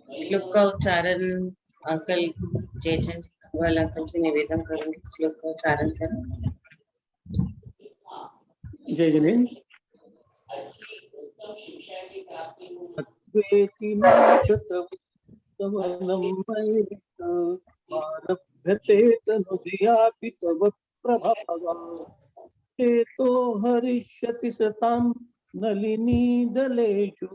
श्लोक का उच्चारण अंकल जयचंद वाला अंकल से निवेदन करूंगी। श्लोक का उच्चारण करें। जय जिनेन्द्र। अद्वैति आरभ्यते तनुधियापि तव प्रभावात् हेतो हरिष्यति सतां नलिनी दलेषु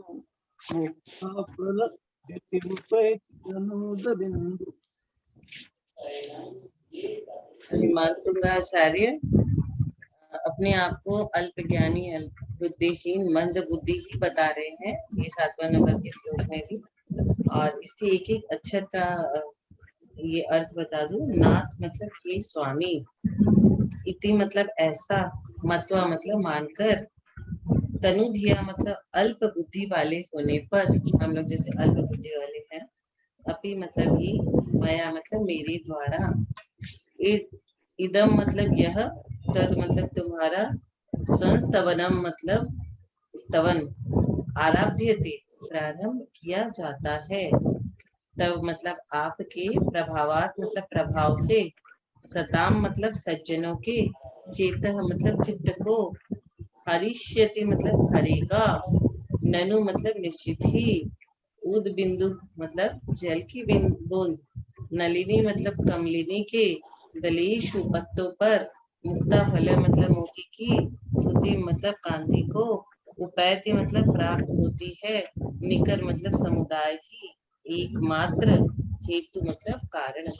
मुक्ताफलद्युतिमुपैति मातुंगाचार्य अपने आप को अल्प ज्ञानी, अल्प बुद्धिहीन, मंद बुद्धि ही बता रहे हैं ये 7वां नंबर के श्लोक में भी। और इसके एक एक अक्षर का ये अर्थ बता दूं। नाथ मतलब हे स्वामी, इति मतलब ऐसा, मत्वा मतलब मानकर, तनुधिया मतलब अल्प बुद्धि वाले होने पर, हम लोग जैसे अल्प बुद्धि वाले हैं। अपि मतलब ही, माया मतलब मेरे द्वारा, इदम मतलब यह, तद मतलब तुम्हारा, संस्तवनम मतलब स्तवन, आरभ्यते प्रारंभ किया जाता है, तब मतलब आपके, प्रभावात मतलब प्रभाव से, सताम मतलब सज्जनों के, चेतः मतलब चित्त को, हरिष्यति मतलब हरेगा, ननु मतलब निश्चित ही, उद बिंदु मतलब जल की बूंद, नलिनी मतलब कमलिनी के, दलेशु पत्तों पर, मुक्ता फल मतलब मोती की, धुति मतलब कांति को, उपैति मतलब प्राप्त होती है, निकर मतलब समुदाय ही, एकमात्र, हेतु मतलब कारण।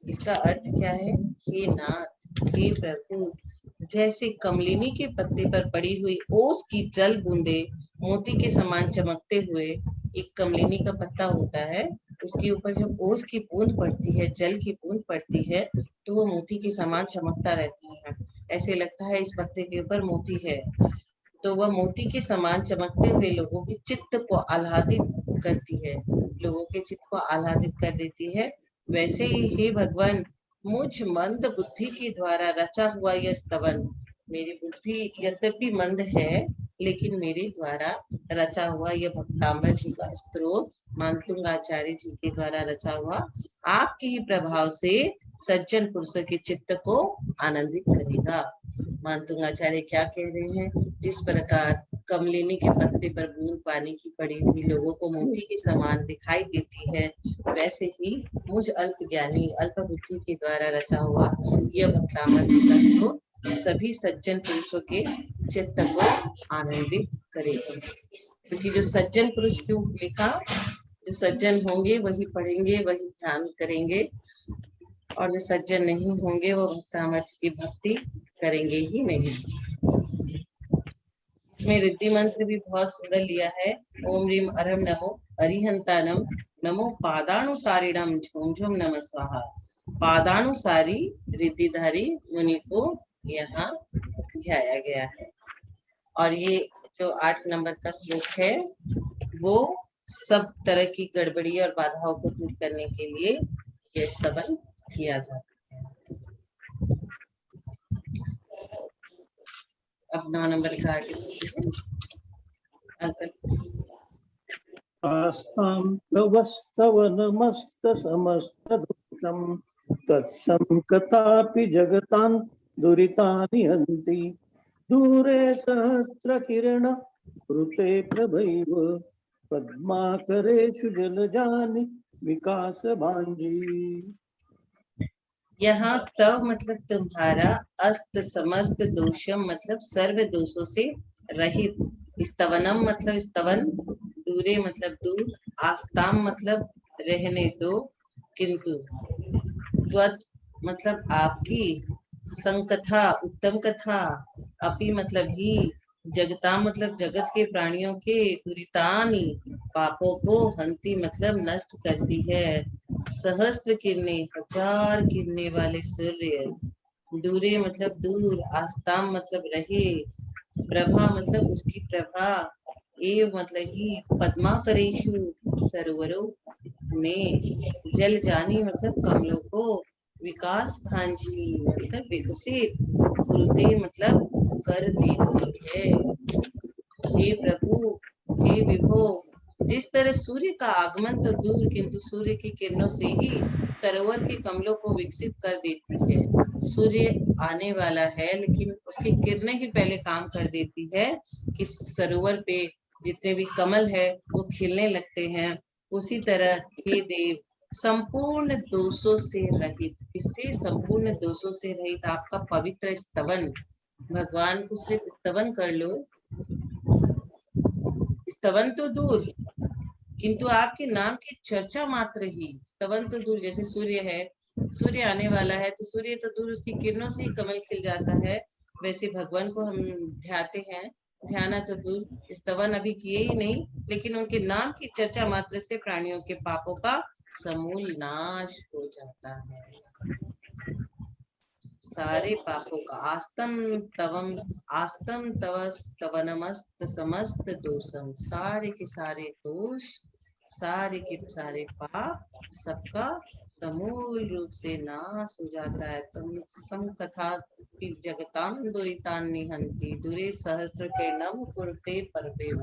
इसका अर्थ क्या है? हे नाथ, हे प्रभु, जैसे कमलिनी के पत्ते पर पड़ी हुई ओस की जल बूंदे मोती के समान चमकते हुए, एक कमलिनी का पत्ता होता है, उसके ऊपर जब ओस की बूंद पड़ती है, जल की बूंद पड़ती है, तो वो मोती के समान चमकता रहता है। ऐसे लगता है इस पत्ते के ऊपर मोती है। तो वह मोती के समान चमकते हुए लोगों के चित्त को आह्लादित करती है, लोगों के चित्त को आह्लादित कर देती है। वैसे ही हे भगवान, मुझ मंद बुद्धि के द्वारा रचा हुआ यह स्तवन, मेरी बुद्धि यद्यपि मंद है, लेकिन मेरे द्वारा रचा हुआ यह भक्तांबर जी का स्तोत्र, मानतुंगाचार्य जी के द्वारा रचा हुआ, आपके ही प्रभाव से सज्जन पुरुषों के चित्त को आनंदित करेगा। मानतुंगाचार्य क्या कह रहे हैं? जिस प्रकार कमलिनी के पत्ते पर बूंद पानी की पड़ी हुई लोगों को मोती के समान दिखाई देती है, वैसे ही मुझ अल्प ज्ञानी, अल्प बुद्धि के द्वारा रचा हुआ यह भक्तामर जी का स्तोत्र सभी सज्जन पुरुषों के चित्त को आनंदित करेगा। क्योंकि जो सज्जन पुरुष क्यों लिखा? जो सज्जन होंगे वही पढ़ेंगे, वही ध्यान करेंगे, और जो सज्जन नहीं होंगे वो भक्तामर की भक्ति करेंगे ही नहीं। इसमें रिद्धि मंत्र भी बहुत सुंदर लिया है। ओम रीम अरम नमो अरिहंतानम, नमो पादानुसारिणम झुम झुम नमः स्वाहा। पादानुसारी रिद्धिधारी मुनि को यहाँ ध्याया गया है। और ये जो 8 नंबर का श्लोक है, वो सब तरह की गड़बड़ी और बाधाओं को दूर करने के लिए ये स्तवन किया जाता है। अब 9 नंबर का आगे अंकल। आस्तां तवस्तवनमस्तसमस्तदोषं तत्संकतापि जगतां दुरितानि हन्ति दूरे सहस्रकिरण कृते प्रभैव पद्माकरेषु जलजानि विकासभांजी। यहाँ तव मतलब तुम्हारा, अस्त समस्त, दोषम मतलब सर्व दोषों से रहित, स्तवनम मतलब स्तवन, दूरे मतलब दूर, आस्ताम मतलब रहने दो, किंतु, त्वत् मतलब आपकी, संकथा उत्तम कथा, अपि मतलब ही, जगता मतलब जगत के प्राणियों के, दुरितानि पापों को, हंति मतलब नष्ट करती है, सहस्त्र किरणें हजार किरणें वाले सूर्य, दूरे मतलब दूर, आस्ताम मतलब रहे, प्रभा मतलब उसकी प्रभा, एव मतलब ही, पद्माकरेषु सरोवरों में, जल जानी मतलब कमलों को, विकास भांजी मतलब विकसित, कुरुते मतलब कर देती है। हे प्रभु, हे विभो, जिस तरह सूर्य का आगमन तो दूर किंतु सूर्य की किरणों से ही सरोवर के कमलों को विकसित कर देती है। सूर्य आने वाला है लेकिन उसकी किरणें ही पहले काम कर देती है कि सरोवर पे जितने भी कमल है वो खिलने लगते हैं। उसी तरह हे देव, संपूर्ण दोषों से रहित, इससे संपूर्ण दोषों से रहित आपका पवित्र स्तवन, भगवान को सिर्फ स्तवन कर लो, स्तवन तो दूर किंतु आपके नाम की चर्चा मात्र ही, स्तवन तो दूर, जैसे सूर्य है, सूर्य आने वाला है तो सूर्य तो दूर, उसकी किरणों से ही कमल खिल जाता है, वैसे भगवान को हम ध्याते हैं, ध्याना तो दूर, स्तवन अभी किए ही नहीं, लेकिन उनके नाम की चर्चा मात्र से प्राणियों के पापों का समूल नाश हो जाता है। सारे पापों का आस्तम तव स्तवनमस्त समस्त दोषम, सारे के सारे दोष, सारे के सारे पाप, सबका समूल रूप से नाश हो जाता है। तुम सम कथा जगताम दुरितान निहंति दूरे सहस्त्र किरणम कुरुते परवेव,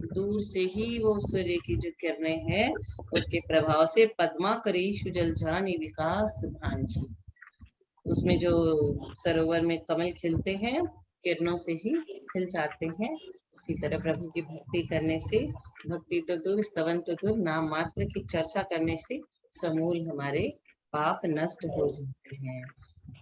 दूर से ही वो सूर्य की जो किरणें हैं उसके प्रभाव से पद्मा करीशु जलझानी विकास भांजी, उसमें जो सरोवर में कमल खिलते हैं किरणों से ही खिल जाते हैं। इसी तरह प्रभु की भक्ति करने से, भक्ति तो दूर स्तवन तो दूर, नाम मात्र की चर्चा करने से समूल हमारे पाप नष्ट हो जाते हैं।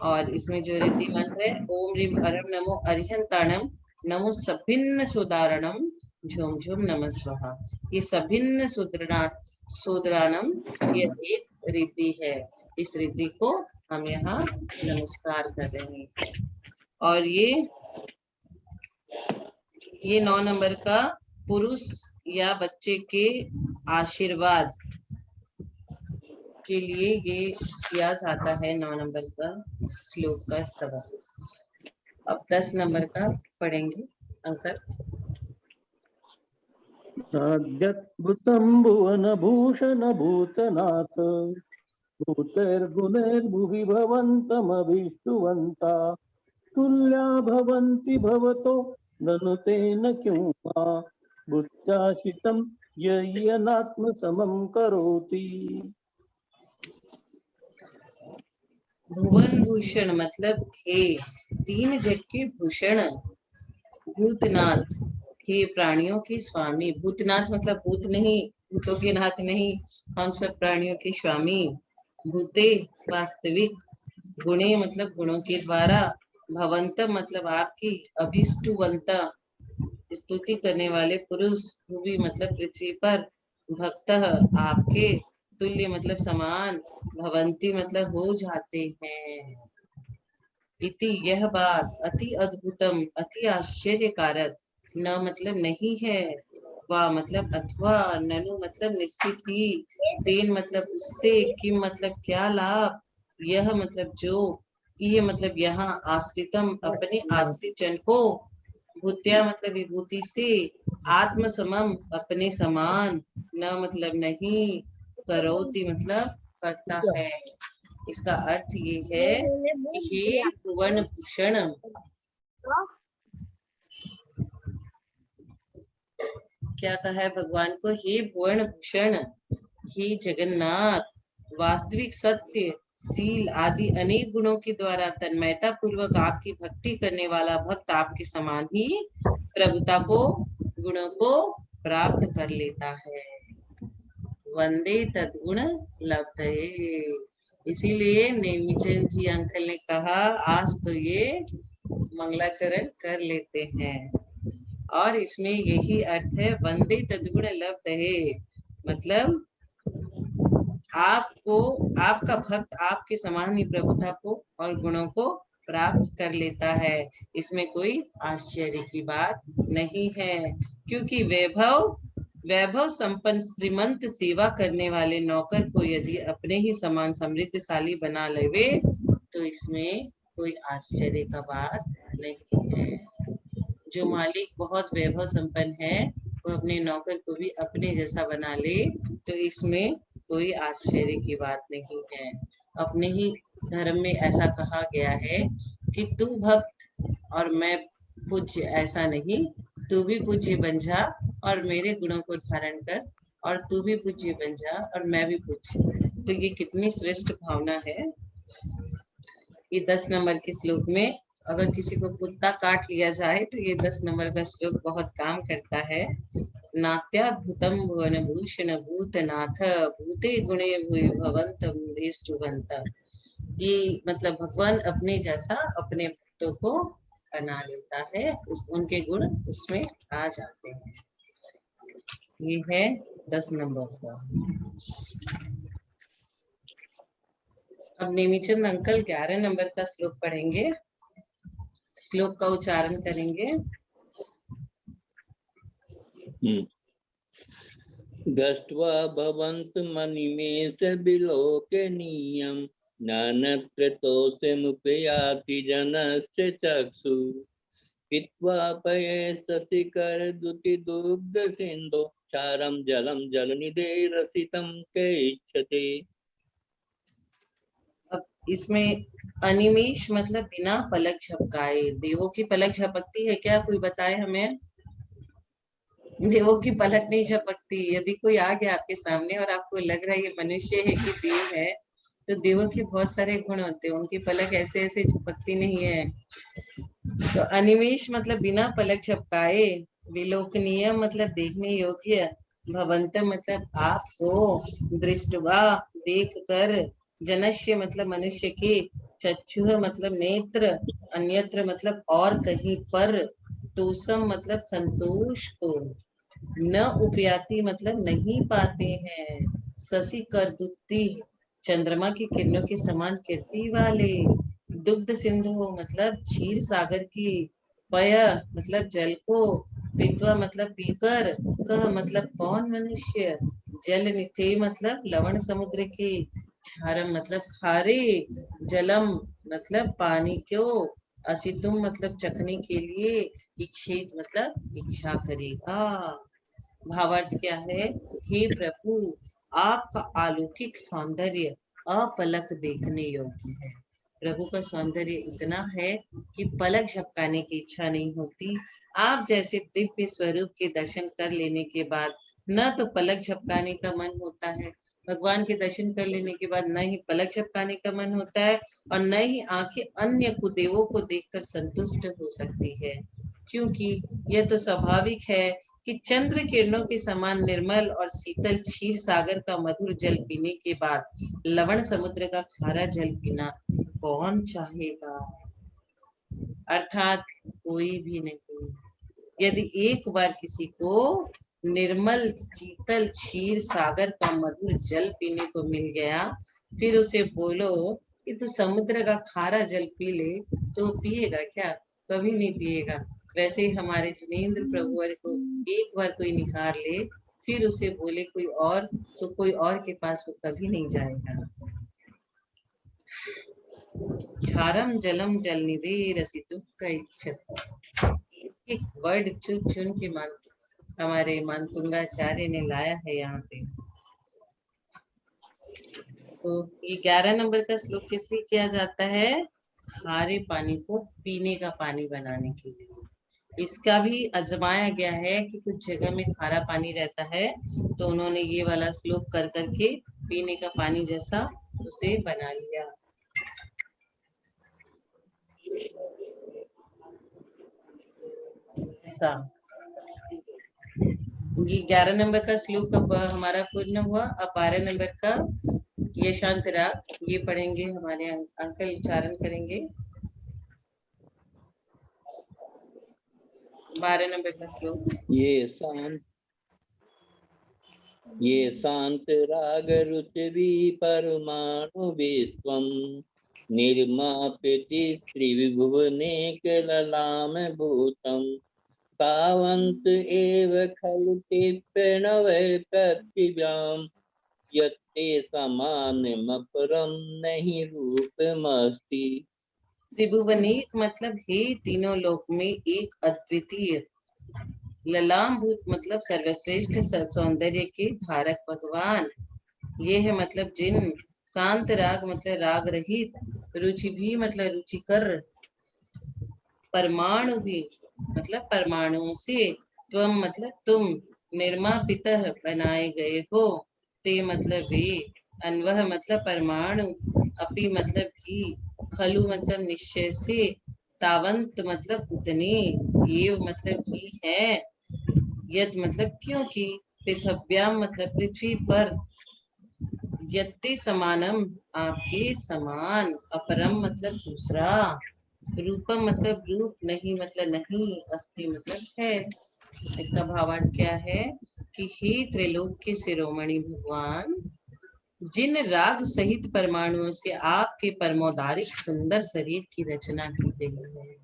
और इसमें जो रिद्धि मंत्र है, ओम ह्रीम अरम नमो अरिहंताणम नमो सभिन्न सुदारणम झुम झुम नमः स्वाहा, ये सभिन्न सुदराणम ये एक रिद्धि है। इस रिद्धि को हम यहाँ नमस्कार कर रहे हैं। और ये 9 नंबर का पुरुष या बच्चे के आशीर्वाद के लिए ये किया जाता है 9 नंबर का श्लोक का स्तवन। अब 10 नंबर का पढ़ेंगे अंकल। नाद्यद्भुतं भुवनभूषण भूतनाथ भूतैर्गुणैर्भुवि भवन्तमभीष्टुवन्ता तुल्या भवन्ति भवतो ननु तेन किं वा बुद्ध्याशितं ययनात्मसमं करोति। भुवन भूषण मतलब हे तीन जग के भूषण, भूतनाथ हे प्राणियों के स्वामी, भूतनाथ मतलब भूत नहीं, भूतों के नाथ नहीं, हम सब प्राणियों के स्वामी, भूते वास्तविक, गुणे मतलब गुणों के द्वारा, भवंत मतलब आपकी, अभिष्टुवंत स्तुति करने वाले पुरुष, भूवि मतलब पृथ्वी पर, भक्त आपके, तुल्य मतलब समान, भवंती मतलब हो जाते हैं। इति यह बात, अति अद्भुतम अति आश्चर्यकारक, न मतलब नहीं है, वा मतलब अथवा, ननु मतलब निश्चित ही, तेन मतलब उससे, किम मतलब क्या लाभ, यह मतलब जो, ये मतलब यहाँ, आश्रितम अपने आश्रित जन को, भूत्या मतलब विभूति से, आत्म समम अपने समान, न मतलब नहीं, करोति मतलब करता है। इसका अर्थ ये है कि हे भुवन भूषण, क्या कहा है भगवान को, हे भुवन भूषण, हे जगन्नाथ, वास्तविक सत्य शील आदि अनेक गुणों के द्वारा तन्मयता पूर्वक आपकी भक्ति करने वाला भक्त आपके समान ही प्रभुता को, गुणों को प्राप्त कर लेता है। वंदे तद्गुण लब्धये, इसीलिए नेमीचंद जी अंकल ने कहा आज तो ये मंगलाचरण कर लेते हैं। और इसमें यही अर्थ है, वंदे तद्गुण लब्धये मतलब आपको, आपका भक्त आपके समान ही प्रभुता को और गुणों को प्राप्त कर लेता है। इसमें कोई आश्चर्य की बात नहीं है, क्योंकि वैभव संपन्न श्रीमंत सेवा करने वाले नौकर को यदि अपने ही समान समृद्धशाली बना लेवे तो इसमें कोई आश्चर्य का बात नहीं है। जो मालिक बहुत वैभव संपन्न है वो अपने नौकर को भी अपने जैसा बना ले तो इसमें कोई आश्चर्य की बात नहीं है। अपने ही धर्म में ऐसा कहा गया है कि तू भक्त और मैं पूज्य, ऐसा नहीं, तू भी पूज्य बन जा और मेरे गुणों को धारण कर, और तू भी पूज्य बन जा और मैं भी पूज्य। तो ये कितनी श्रेष्ठ भावना है। ये 10 नंबर के श्लोक में अगर किसी को कुत्ता काट लिया जाए तो ये 10 नंबर का श्लोक बहुत काम करता है। नात्याद्भुतम भुवन भूषण भूतनाथ भूते गुणे भूय भवंतम वेष्टुवंत। ये मतलब भगवान अपने जैसा अपने भक्तों को बना लेता है, उनके गुण उसमें आ जाते हैं। ये है 10 नंबर का। अब नेमीचंद अंकल 11 नंबर का श्लोक पढ़ेंगे, श्लोक का उच्चारण करेंगे। दृष्ट्वा भवन्तमनिमेष विलोकनीयं नानत्र तोषमुपयाति जनस्य चक्षु पीत्वा पये शशिकरदुति दुग्ध सिन्धो क्षारं जलं जलनिधेरसितं कैच्छते। अब इसमें अनिमेष मतलब बिना पलक झपकाए। देवों की पलक झपकती है क्या? कोई बताए हमें। देवों की पलक नहीं झपकती। यदि कोई आ गया आपके सामने और आपको लग रहा है ये मनुष्य है कि देव है, तो देवों के बहुत सारे गुण होते हैं, उनकी पलक ऐसे ऐसे झपकती नहीं है। तो अनिमेष मतलब बिना पलक झपकाए, विलोकनीय मतलब देखने योग्य, भवंत मतलब आपको, दृष्टवा देख कर, जनस्य मतलब मनुष्य के, चक्षुः मतलब नेत्र, अन्यत्र मतलब और कहीं पर, तोषम मतलब संतोष को, न उपयाति मतलब नहीं पाते हैं, शशि करदुति चंद्रमा की किरणों के समान कीर्ति वाले, दुग्ध सिंधु मतलब क्षीर सागर की, पय मतलब जल को, पीत्वा मतलब पीकर, कह मतलब कौन मनुष्य, जल निथे मतलब लवण समुद्र के, क्षारम मतलब खारे, जलम मतलब पानी क्यों, असितुम मतलब चखने के लिए, इच्छित मतलब इच्छा करेगा। भावार्थ क्या है? हे प्रभु, आपका अलौकिक सौंदर्य अपलक देखने योग्य है। प्रभु का सौंदर्य इतना है कि पलक झपकाने की इच्छा नहीं होती। आप जैसे दिव्य स्वरूप के दर्शन कर लेने के बाद न तो पलक झपकाने का मन होता है, भगवान के दर्शन कर लेने के बाद न ही पलक झपकाने का मन होता है, और न ही आंखें अन्य कुदेवों को देखकर संतुष्ट हो सकती है। क्योंकि यह तो स्वाभाविक है कि चंद्र किरणों के समान निर्मल और शीतल क्षीर सागर का मधुर जल पीने के बाद लवण समुद्र का खारा जल पीना कौन चाहेगा? अर्थात कोई भी नहीं। यदि एक बार किसी को निर्मल शीतल क्षीर सागर का मधुर जल पीने को मिल गया, फिर उसे बोलो कि तू समुद्र का खारा जल पी ले, तो पिएगा क्या? कभी नहीं पिएगा। वैसे ही हमारे जिनेंद्र प्रभु को एक बार कोई निहार ले, फिर उसे बोले कोई और, तो कोई और के पास वो कभी नहीं जाएगा। क्षारम जलम जल निधि रसितु का इच्छा। एक वर्ड चुन चुन के हमारे मानतुंगाचार्य ने लाया है यहाँ पे। तो ये 11 नंबर का श्लोक किसलिए किया जाता है? खारे पानी को पीने का पानी बनाने के लिए। इसका भी आजमाया गया है कि कुछ जगह में खारा पानी रहता है, तो उन्होंने ये वाला श्लोक कर करके पीने का पानी जैसा उसे बना लिया। ऐसा ये 11 नंबर का श्लोक अब हमारा पूर्ण हुआ। अब 12 नंबर का ये शांत राग ये पढ़ेंगे, हमारे अंकल उच्चारण करेंगे। 12 नंबर का श्लोक। ये शांत राग रुचि परमाणु विश्वम निर्माप्यति त्रिविभुवने कललाम भूतम तावन्त एव खलु ते प्रणवै पृथिव्यां यत्ते समानमपरं नहि रूपमस्ति। त्रिभुवनेक मतलब हे तीनों लोक में एक अद्वितीय, ललाम भूत मतलब सर्वश्रेष्ठ सौंदर्य के धारक भगवान। ये है मतलब जिन, शांत राग मतलब राग रहित, रुचि भी मतलब रुचिकर, परमाणु भी मतलब परमाणुओं से, त्वम मतलब तुम, निर्मापितः बनाए गए हो, ते मतलब वे, अन्वह मतलब परमाणु, अपि मतलब भी, खलु मतलब निश्चय से, तावंत मतलब उतने, एव मतलब ही है, यद मतलब क्योंकि, पृथव्याम मतलब पृथ्वी पर, यत्ते समानम आपके समान, अपरम मतलब दूसरा, रूपम मतलब रूप, नहीं मतलब नहीं, अस्ति मतलब है। इसका भावार्थ क्या है कि हे त्रिलोक के शिरोमणि भगवान, जिन राग सहित परमाणुओं से आपके परमोदारिक सुंदर शरीर की रचना की गई है,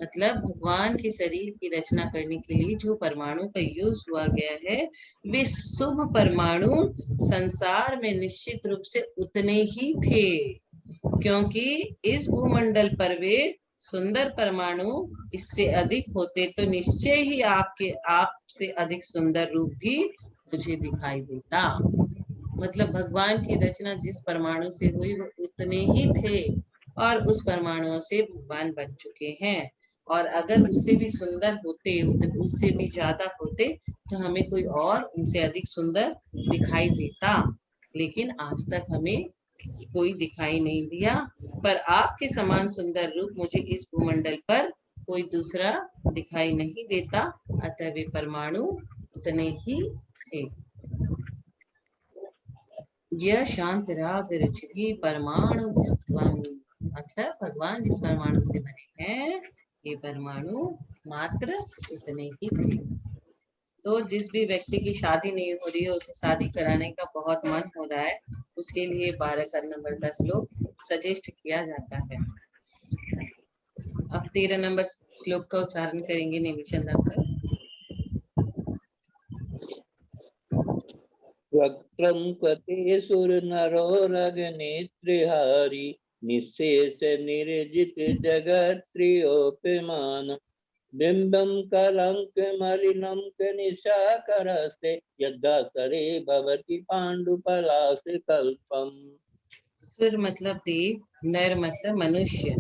मतलब भगवान के शरीर की रचना करने के लिए जो परमाणु का यूज हुआ गया है, वे शुभ परमाणु संसार में निश्चित रूप से उतने ही थे, क्योंकि इस भूमंडल पर वे सुंदर परमाणु इससे अधिक होते तो निश्चय ही आपसे अधिक सुंदर रूप भी मुझे दिखाई देता। मतलब भगवान की रचना जिस परमाणु से हुई वो उतने ही थे, और उस परमाणुओं से भगवान बन चुके हैं, और अगर उससे भी सुंदर होते, उससे भी ज्यादा होते, तो हमें कोई और उनसे अधिक सुंदर दिखाई देता, लेकिन आज तक हमें कोई दिखाई नहीं दिया। पर आपके समान सुंदर रूप मुझे इस भूमंडल पर कोई दूसरा दिखाई नहीं देता, अतः वे परमाणु उतने ही थे। यह शांत राग रुचि परमाणु विस्तवम, मतलब भगवान जिस परमाणु से बने हैं, ये परमाणु मात्र उतने ही थे। तो जिस भी व्यक्ति की शादी नहीं हो रही है, उसे शादी कराने का बहुत मन हो रहा है, उसके लिए 12 नंबर का श्लोक सजेस्ट किया जाता है। अब 13 नंबर श्लोक का उच्चारण करेंगे नेमिचंद अंकल। वक्त्रं क्वते सुरनरो रगनेत्रिहारी निःशेष निर्जित जगत्प्रियोपमानं बिम्बं कलङ्कमलिनं कनिशाकरस्ते यद्दासरे भवति पाण्डुपलाशकल्पम्। सुर मतलब देव, नर मतलब मनुष्य,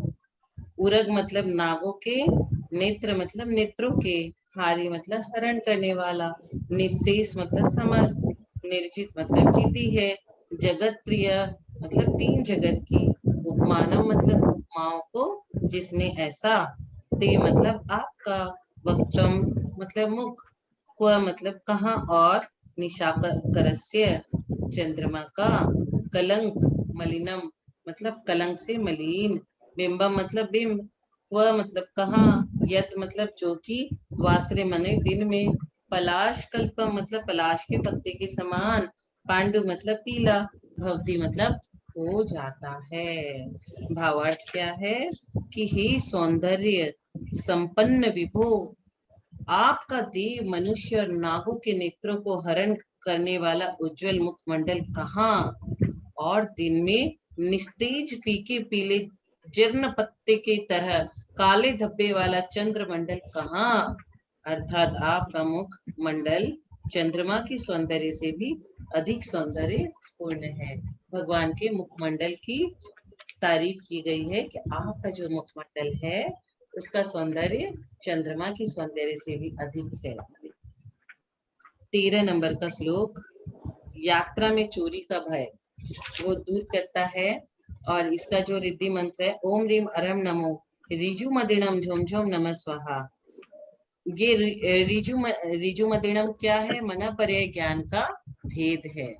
उरग मतलब नागों के, नेत्र मतलब नेत्रों के, हारी मतलब हरण करने वाला, निशेष मतलब समस्त, निर्जित मतलब जीती है, जगत प्रिय मतलब तीन जगत की, उपमानम मतलब उपमाओं को जिसने ऐसा, ते मतलब आपका, वक्तम मतलब मुख, क्व मतलब कहाँ और, निशाकरस्य चंद्रमा का, कलंक मलिनम मतलब कलंक से मलिन, बिंबम मतलब बिंब, वह मतलब कहाँ, यत मतलब जो कि, वासरे मने दिन में, पलाश कल्प मतलब पलाश के पत्ते के समान, पांडु मतलब पीला, भवती मतलब हो जाता है। भावार्थ क्या है कि हे सौंदर्य संपन्न विभो, आपका देव मनुष्य और नागों के नेत्रों को हरण करने वाला उज्जवल मुखमंडल कहाँ, और दिन में निस्तेज फीके पीले जीर्ण पत्ते के तरह काले धब्बे वाला चंद्रमंडल कहाँ, अर्थात आपका मुख मंडल चंद्रमा की सौंदर्य से भी अधिक सौंदर्य पूर्ण है। भगवान के मुखमंडल की तारीफ की गई है कि आपका जो मुखमंडल है उसका सौंदर्य चंद्रमा की सौंदर्य से भी अधिक है। 13 नंबर का श्लोक, यात्रा में चोरी का भय वो दूर करता है, और इसका जो रिद्धि मंत्र है, ओम रीम अरम नमो रिजु मदिणम झोम झोम नमः स्वाहा। ये रिजु मदिणम क्या है, मना पर्याय ज्ञान का भेद है।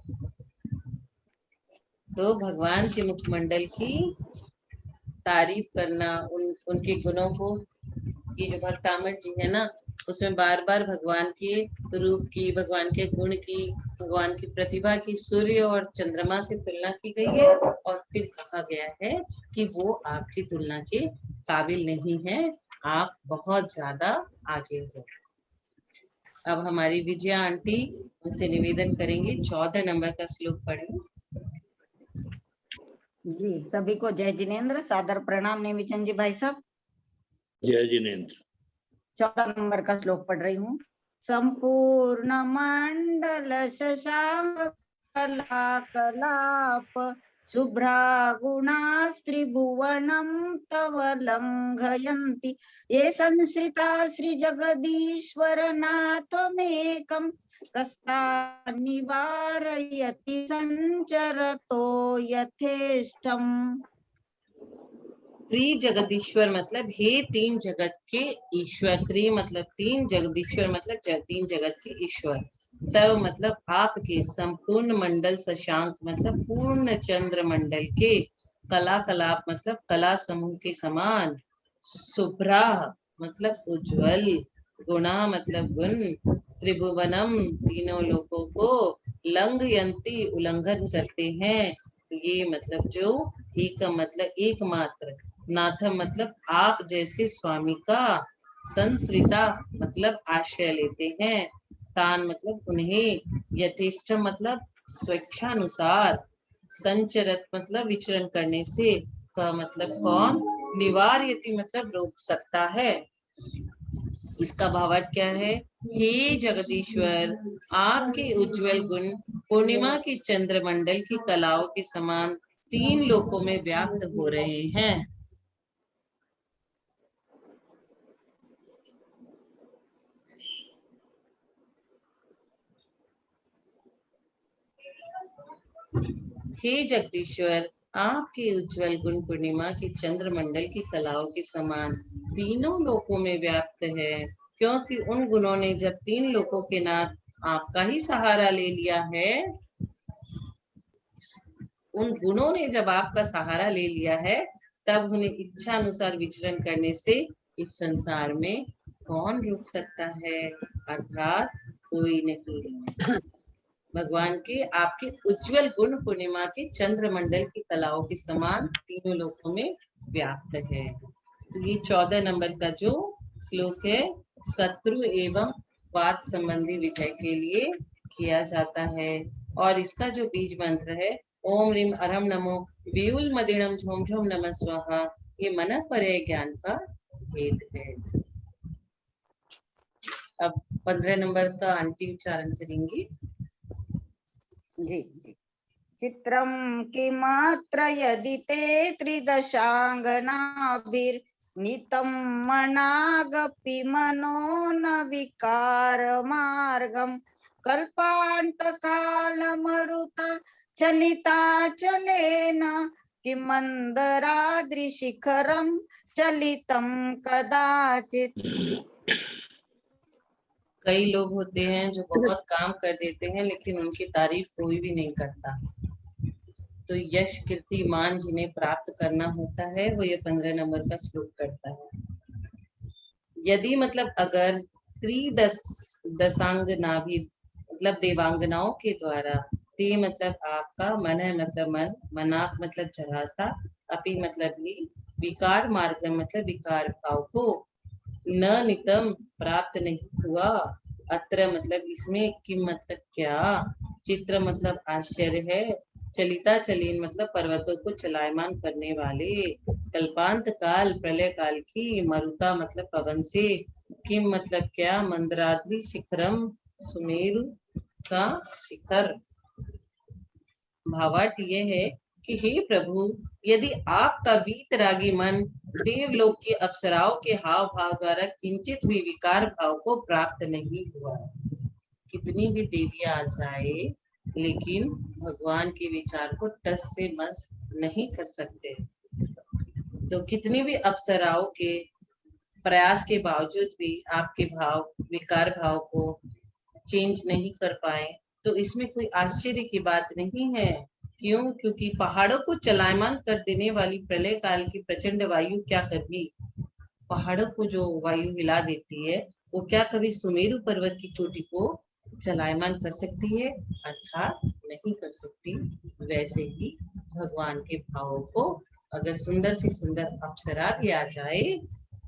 तो भगवान के मुखमंडल की तारीफ करना, उनके गुणों को, ये जो भक्तामर जी है ना, उसमें बार बार भगवान के रूप की, भगवान के गुण की, भगवान की प्रतिभा की सूर्य और चंद्रमा से तुलना की गई है, और फिर कहा गया है कि वो आपकी तुलना के काबिल नहीं है, आप बहुत ज्यादा आगे हो। अब हमारी विजया आंटी उनसे निवेदन करेंगे 14 नंबर का श्लोक पढ़ें। जी सभी को जय जिनेन्द्र, सादर प्रणाम नेमिचंद जी भाई साहब। जय जिनेन्द्र। 14 नंबर का श्लोक पढ़ रही हूँ। संपूर्ण मंडल शशांक कला कलाप शुभ्रा गुणास्त्रिभुवनं तव लङ्घयन्ति ये संश्रिता श्रीजगदीश्वरनाथमेकं कस्तान्निवारयति संचरतो यथेष्टम्। त्रि जगदीश्वर मतलब हे तीन जगत के ईश्वर। त्रि मतलब तीन, जगदीश्वर मतलब तीन जगत के ईश्वर। तव मतलब आपके संपूर्ण मंडल शशांक मतलब पूर्ण चंद्र मंडल के, कला कलाप मतलब कला समूह के समान, शुभ्रा मतलब उज्जवल, गुणा मतलब गुण, त्रिभुवनम तीनों लोगों को, लंघयंती उल्लंघन करते हैं, ये मतलब जो, एक मतलब एकमात्र, नाथम मतलब आप जैसे स्वामी का, संश्रिता मतलब आश्रय लेते हैं, तान मतलब उन्हें, यथेष्ट मतलब स्वेच्छानुसार, संचरत मतलब विचरण करने से, का मतलब कौन, निवार्यति मतलब रोक सकता है। इसका भावार्थ क्या है, हे जगदीश्वर आपके उज्जवल गुण पूर्णिमा की चंद्रमंडल की कलाओं के समान तीन लोकों में व्याप्त हो रहे हैं। हे जगदीश्वर आपके उज्जवल गुण पूर्णिमा की चंद्रमंडल की कलाओं के समान तीनों लोकों में व्याप्त है, क्योंकि उन गुणों ने जब तीन लोकों के नाथ आपका ही सहारा ले लिया है, उन गुणों ने जब आपका सहारा ले लिया है, तब उन्हें इच्छा अनुसार विचरण करने से इस संसार में कौन रोक सकता है, अर्थात कोई नहीं। भगवान के आपके उज्जवल गुण पूर्णिमा के चंद्रमंडल की कलाओं के समान तीनों लोकों में व्याप्त है। तो ये 14 नंबर का जो श्लोक है, शत्रु एवं वाद संबंधी विजय के लिए किया जाता है। और इसका जो बीज मंत्र है, ओम ह्रीम अरहम नमो व्यूल मदिणम झोम झोम नमः स्वाहा, ये मन परे ज्ञान का भेद है। अब 15 नंबर का अंतिम उच्चारण करेंगे। जी जी। चित्रं किमत्र यदि ते त्रिदशाङ्गनाभिर्नीतं मनागपि मनो न विकारमार्गं कल्पान्तकालमरुता चलिताचलेन किमन्दराद्रिशिखरं चलितं कदाचित्। कई लोग होते हैं जो बहुत काम कर देते हैं, लेकिन उनकी तारीफ कोई भी नहीं करता। तो यश कीर्ति मान जिन्हें प्राप्त करना होता है, वो ये 15 नंबर का श्लोक करता है। यदि मतलब अगर दशांग नाभि मतलब देवांगनाओं के द्वारा, ते मतलब आपका, मन है मतलब मन, मनाक मतलब जरासा, अपि मतलब भी, विकार मार्ग मतलब विकार भाव को, न नितम प्राप्त नहीं हुआ, अत्र मतलब इसमें, किम मतलब क्या, चित्र मतलब आश्चर्य है, चलिता चलीन मतलब पर्वतों को चलायमान करने वाले, कल्पांत काल प्रलय काल की, मरुता मतलब पवन से, किम मतलब क्या, मंदराद्रि शिखरम सुमेरु का शिखर। भावार्थ ये है कि हे प्रभु, यदि आपका वीतरागी मन देवलोक की अप्सराओं के हाव भाव द्वारा किंचित भी विकार भाव को प्राप्त नहीं हुआ, कितनी भी देवियां आ जाए, लेकिन भगवान के विचार को टस से मस नहीं कर सकते। तो कितनी भी अप्सराओं के प्रयास के बावजूद भी आपके भाव, विकार भाव को चेंज नहीं कर पाए, तो इसमें कोई आश्चर्य की बात नहीं है। क्यों? क्योंकि पहाड़ों को चलायमान कर देने वाली प्रलय काल की प्रचंड वायु क्या कभी, पहाड़ों को जो वायु हिला देती है, वो क्या कभी सुमेरु पर्वत की चोटी को चलायमान कर सकती है? अर्थात नहीं कर सकती। वैसे ही भगवान के भावों को अगर सुंदर से सुंदर अप्सरा भी आ जाए,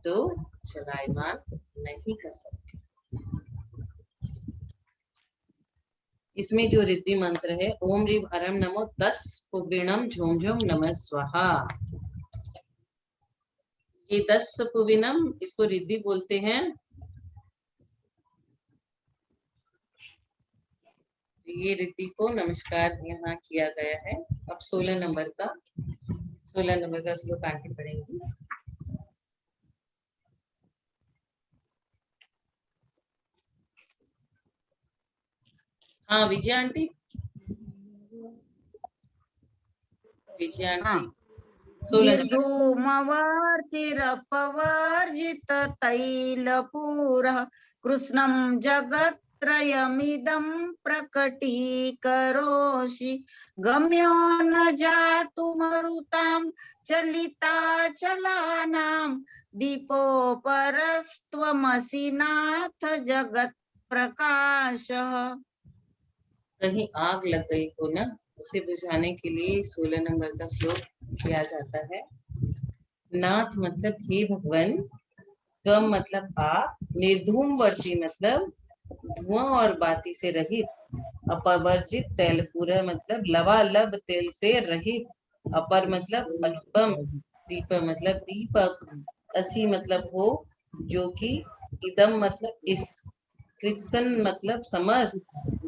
तो चलायमान नहीं कर सकती। इसमें जो रिद्धि मंत्र है, ओम ह्रीम अरहम नमो 10 पुबीणम झोम झोम नमः स्वाहा, ये 10 पुबीणम, इसको रिद्धि बोलते हैं। ये रिद्धि को नमस्कार यहाँ किया गया है। अब 16 नंबर का श्लोक आगे पढ़ेंगे। हाँ विजय आंटी, विजय हाँ। Aunty 16 number. निर्धूमवर्तिरपवर्जित तैलपूरः कृष्णं जगत्त्रयमिदं प्रकटीकरोषि गम्यो न जातुमरुतां चलिताचलानां दीपोपरस्त्वमसि नाथ जगत्प्रकाशः। कहीं आग लग गई हो ना, उसे बुझाने के लिए 16 नंबर का श्लोक किया जाता है। नाथ मतलब हे भगवान, त्वम मतलब आप, निर्धूमवर्ती मतलब धुआं और बाती से रहित, अपवर्जित तैलपूरा मतलब लबालब तेल से रहित, अपर मतलब अनुपम, दीप मतलब दीपक, असी मतलब हो जो कि, इदम मतलब इस, कृत्सन मतलब समस्त,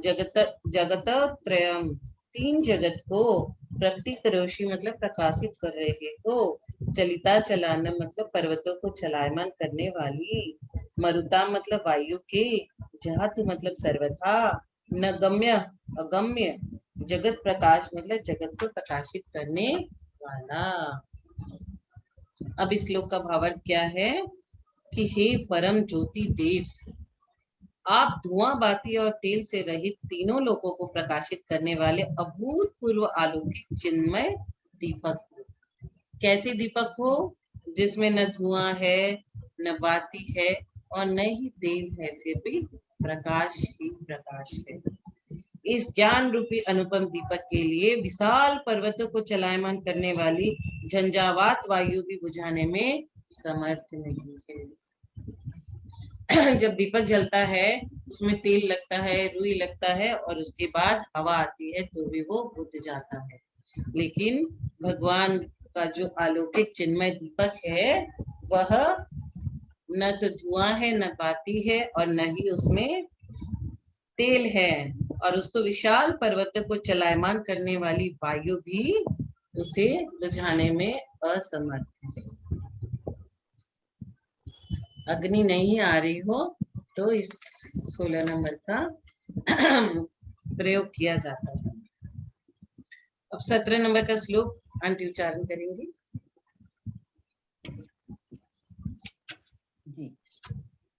जगत जगत त्रयम तीन जगत को, प्रकटीकरोषि मतलब प्रकाशित कर रहे हो, चलिता चलाना मतलब पर्वतों को चलायमान करने वाली, मरुता मतलब वायु के, जातु मतलब सर्वथा, न गम्य अगम्य, जगत प्रकाश मतलब जगत को प्रकाशित करने वाला। अब इस श्लोक का भावार्थ क्या है कि हे परम ज्योति देव, आप धुआं बाती और तेल से रहित तीनों लोगों को प्रकाशित करने वाले अभूतपूर्व अलौकिक चिन्मय दीपक हो। कैसे दीपक हो? जिसमें न धुआं है, न बाती है और न ही तेल है, फिर भी प्रकाश ही प्रकाश है। इस ज्ञान रूपी अनुपम दीपक के लिए विशाल पर्वतों को चलायमान करने वाली झंझावात वायु भी बुझाने में समर्थ नहीं है। जब दीपक जलता है, उसमें तेल लगता है, रुई लगता है और उसके बाद हवा आती है तो भी वो बुझ जाता है। लेकिन भगवान का जो अलौकिक चिन्मय दीपक है, वह न तो धुआं है, न बाती है और न ही उसमें तेल है, और उसको विशाल पर्वतों को चलायमान करने वाली वायु भी उसे बुझाने में असमर्थ है। अग्नि नहीं आ रही हो तो इस 16 नंबर का प्रयोग किया जाता है। अब 17 नंबर का श्लोक आंटी उच्चारण करेंगी।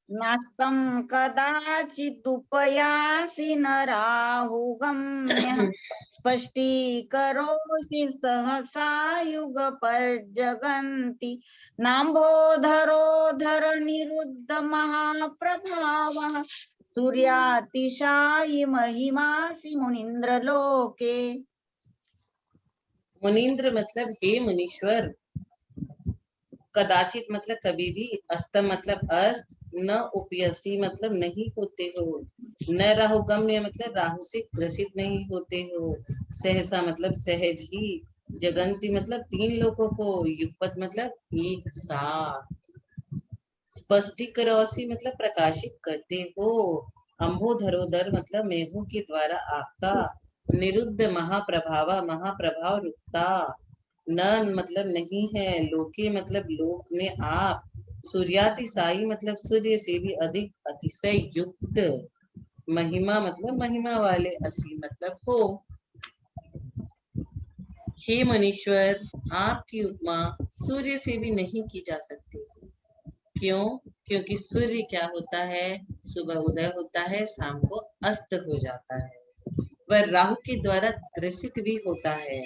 नास्तं कदाचिदुपयासि न राहुगम्यः स्पष्टीकरोषि सहसा युगपज्जगन्ति नाम्भोधरोधर निरुद्ध महाप्रभावः सूर्यातिशायि महिमासि मुनीन्द्रलोके। मुनीन्द्र मतलब हे मुनीश्वर, कदाचित मतलब कभी भी, अस्तम मतलब अस्त, न उपयसी मतलब नहीं होते हो, न राहुगम्य मतलब राहु से ग्रसित नहीं होते हो, सहसा मतलब सहज ही, जगंती मतलब तीन लोगों को, युगपत मतलब एक साथ, स्पष्टीकरोसी मतलब प्रकाशित करते हो, अंबोधरोधर मतलब मेघों के द्वारा आपका, निरुद्ध महाप्रभावा महाप्रभाव रुकता, न मतलब नहीं है, लोके मतलब लोक में आप, सूर्यातिशायी मतलब सूर्य से भी अधिक अतिशय युक्त, महिमा मतलब महिमा वाले, असी मतलब हो। हे मनीश्वर, आपकी उपमा सूर्य से भी नहीं की जा सकती। क्यों? क्योंकि सूर्य क्या होता है, सुबह उदय होता है, शाम को अस्त हो जाता है, वह राहु के द्वारा ग्रसित भी होता है,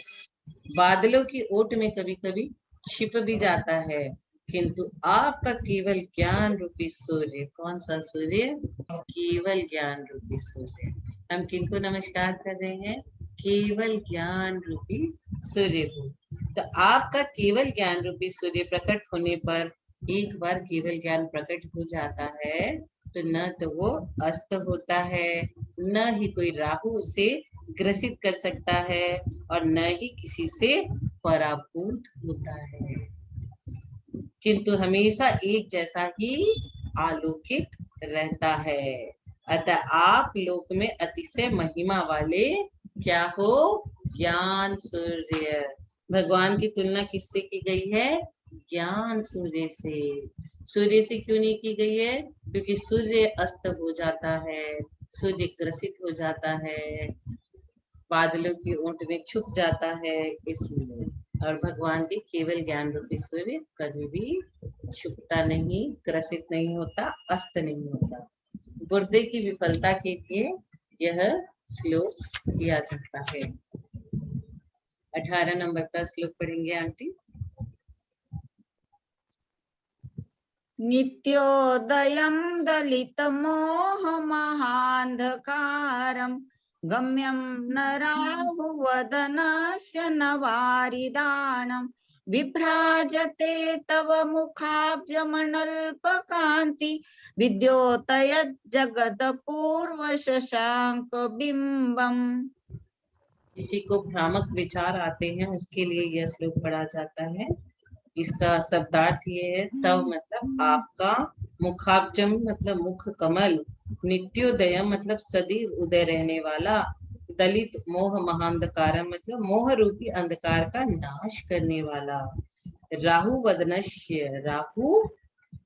बादलों की ओट में कभी कभी छिप भी जाता है, किंतु आपका केवल ज्ञान रूपी सूर्य, कौन सा सूर्य? केवल ज्ञान रूपी सूर्य। हम किनको नमस्कार कर रहे हैं? केवल ज्ञान रूपी सूर्य को। तो आपका केवल ज्ञान रूपी सूर्य प्रकट होने पर, एक बार केवल ज्ञान प्रकट हो जाता है तो न तो वो अस्त होता है, न ही कोई राहु उसे ग्रसित कर सकता है और न ही किसी से पराभूत होता है, किंतु हमेशा एक जैसा ही अलौकिक रहता है। अतः आप लोक में अतिशय महिमा वाले क्या हो, ज्ञान सूर्य। भगवान की तुलना किससे की गई है, ज्ञान सूर्य से। सूर्य से क्यों नहीं की गई है, क्योंकि सूर्य अस्त हो जाता है, सूर्य ग्रसित हो जाता है, बादलों की ऊंट में छुप जाता है, इसलिए। और भगवान के केवल ज्ञान रूपी सूर्य कभी भी छुपता नहीं, ग्रसित नहीं होता, अस्त नहीं होता। गुर्दे की विफलता के लिए यह श्लोक किया जाता है। 18 नंबर का श्लोक पढ़ेंगे आंटी। नित्योदयं दलितमोहमहान्धकारं गम्यं न राहुवदनस्य न वारिदानं विभ्राजते तव मुखाब्जमनल्पकान्ति विद्योतयज्जगदपूर्वशशाङ्कबिम्बम्। किसी को भ्रामक विचार आते हैं, उसके लिए यह श्लोक पढ़ा जाता है। इसका शब्दार्थ ये है, तव मतलब आपका, मुखाब्जम मतलब मुख कमल, नित्योदय मतलब सदैव उदय रहने वाला, दलित मोह महांधकार मतलब मोह रूपी अंधकार का नाश करने वाला, राहु वदनश्य राहु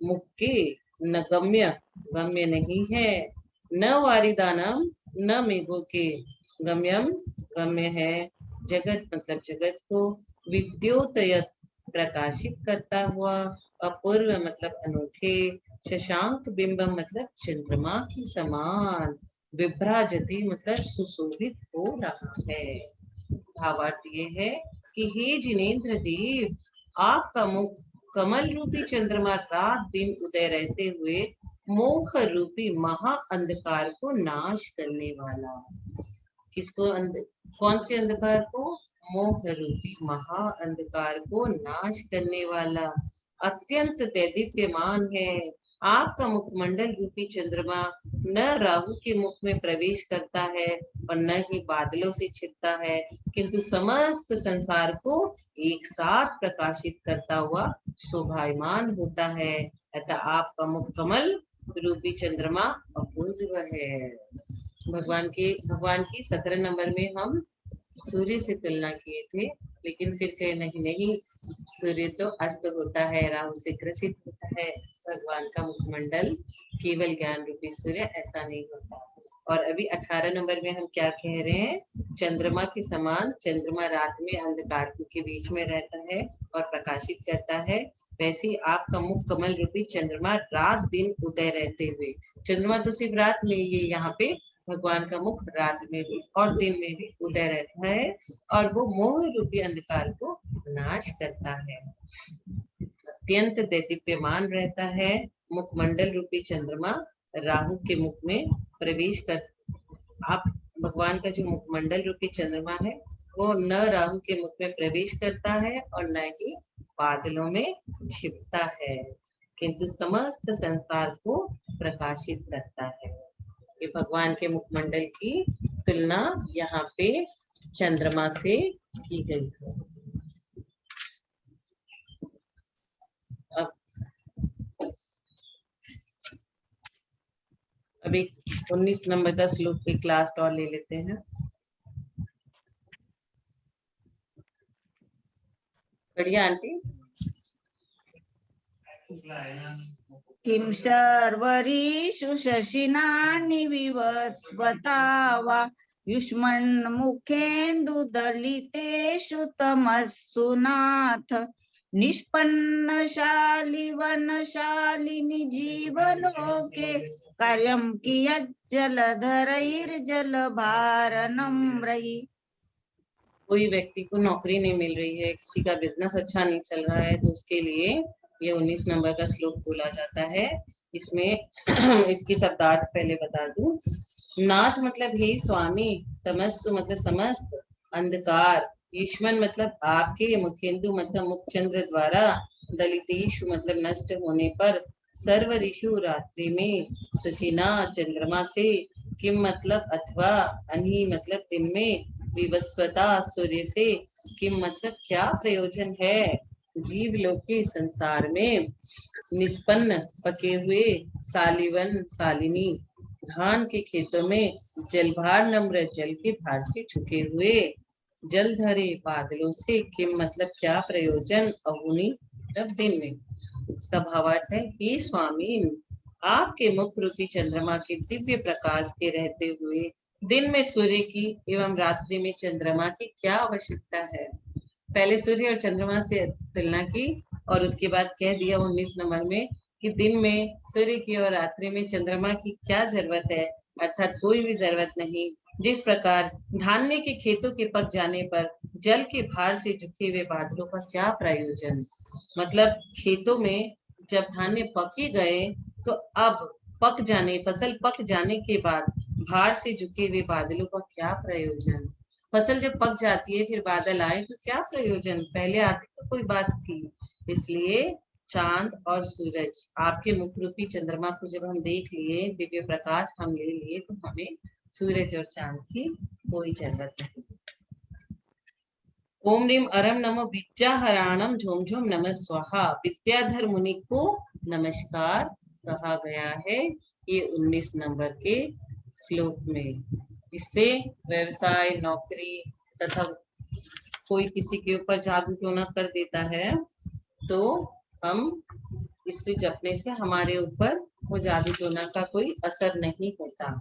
मुख के, न गम्य गम्य नहीं है, न वारिदानम न मेघों के, गम्यम गम्य है, जगत मतलब जगत को, विद्योतयत प्रकाशित करता हुआ, अपूर्व मतलब अनोखे, शशांक बिंबम मतलब चंद्रमा की समान, विभ्राजति मतलब सुशोभित हो रहा है। भावार्थ ये है कि हे जिनेन्द्र देव, आपका मुख कमल रूपी चंद्रमा रात दिन उदय रहते हुए मोह रूपी महा अंधकार को नाश करने वाला। किसको कौन से अंधकार को, मोह रूपी महा अंधकार को नाश करने वाला, अत्यंत दैदीप्यमान है। आपका मुखमंडल रूपी चंद्रमा न राहु के मुख में प्रवेश करता है और न ही बादलों से छिपता है, किंतु समस्त संसार को एक साथ प्रकाशित करता हुआ शोभायमान होता है। अतः आपका मुख कमल रूपी चंद्रमा अपूर्व है। भगवान की 17 नंबर में हम सूर्य से तुलना किए थे, लेकिन फिर कहे नहीं, सूर्य तो अस्त होता है, राहु से ग्रसित होता है, भगवान का मुखमंडल केवल ज्ञान रूपी सूर्य ऐसा नहीं होता। और अभी 18 नंबर में हम क्या कह रहे हैं, चंद्रमा के समान, चंद्रमा रात में अंधकार के बीच में रहता है और प्रकाशित करता है, वैसे ही आपका मुख कमल रूपी चंद्रमा रात दिन उदय रहते हुए, चंद्रमा तो सिर्फ रात में, ये यहाँ पे भगवान का मुख रात में भी और दिन में भी उदय रहता है और वो मोह रूपी अंधकार को नाश करता है, अत्यंत दैदीप्यमान रहता है। मुखमंडल रूपी चंद्रमा राहु के मुख में प्रवेश कर, आप भगवान का जो मुखमंडल रूपी चंद्रमा है वो न राहु के मुख में प्रवेश करता है और न ही बादलों में छिपता है, किंतु समस्त संसार को प्रकाशित करता है। ये भगवान के मुखमंडल की तुलना यहाँ पे चंद्रमा से की गई है। अब एक 19 नंबर का श्लोक पे क्लास और ले लेते हैं। बढ़िया आंटी। किं शर्वरीषु शशिनानि विवस्वता वा युष्मन्मुखेन्दुदलितेषु तमस्सु नाथ निष्पन्नशाली वनशालिनि जीवलोके कार्यं कियज्जलधरैर्जलभारनं रहि। कोई व्यक्ति को नौकरी नहीं मिल रही है, किसी का बिजनेस अच्छा नहीं चल रहा है, तो उसके लिए ये 19 नंबर का श्लोक बोला जाता है। इसमें इसकी शब्दार्थ पहले बता दूं। नाथ मतलब हे स्वामी, तमस्सु मतलब समस्त अंधकार, ईश्वन मतलब आपके, मुखेंदु मतलब मुख चंद्र द्वारा, दलितेषु मतलब नष्ट होने पर, सर्व ऋषु रात्रि में, शशिना चंद्रमा से, किम मतलब अथवा, अन्ही मतलब दिन में, विवस्वता सूर्य से, किम मतलब क्या प्रयोजन है, जीव लोक के संसार में, निष्पन्न पके हुए, सालिवन सालिनी धान के खेतों में जलभार नम्र जल के भार से झुके हुए, जल धरे बादलों से किम मतलब क्या प्रयोजन, अहुनी मतलब दिन में। इसका भावार्थ है, हे स्वामी, आपके मुख रूपी चंद्रमा के दिव्य प्रकाश के रहते हुए दिन में सूर्य की एवं रात्रि में चंद्रमा की क्या आवश्यकता है। पहले सूर्य और चंद्रमा से तुलना की और उसके बाद कह दिया 19 नंबर में कि दिन में सूर्य की और रात्रि में चंद्रमा की क्या जरूरत है, अर्थात कोई भी जरूरत नहीं। जिस प्रकार धान्य के खेतों के पक जाने पर जल के भार से झुके हुए बादलों का क्या प्रयोजन, मतलब खेतों में जब धान्य पक ही गए तो अब पक जाने फसल पक जाने के बाद भार से झुके हुए बादलों का क्या प्रयोजन। फसल जब पक जाती है फिर बादल आए तो क्या प्रयोजन, पहले आते तो कोई बात थी। इसलिए चांद और सूरज, आपके मुख रूपी चंद्रमा को जब हम देख लिए, दिव्य प्रकाश हम ले लिए, तो हमें सूरज और चांद की कोई जरूरत नहीं। ओम रीम अरम नमो विद्याहराणम झोम झोम नमः स्वाहा। विद्याधर मुनि को नमस्कार कहा गया है ये 19 नंबर के श्लोक में। इससे व्यवसाय, नौकरी तथा कोई किसी के ऊपर जादू टोना कर देता है तो हम इससे जपने से हमारे ऊपर वो जादू टोना का कोई असर नहीं होता।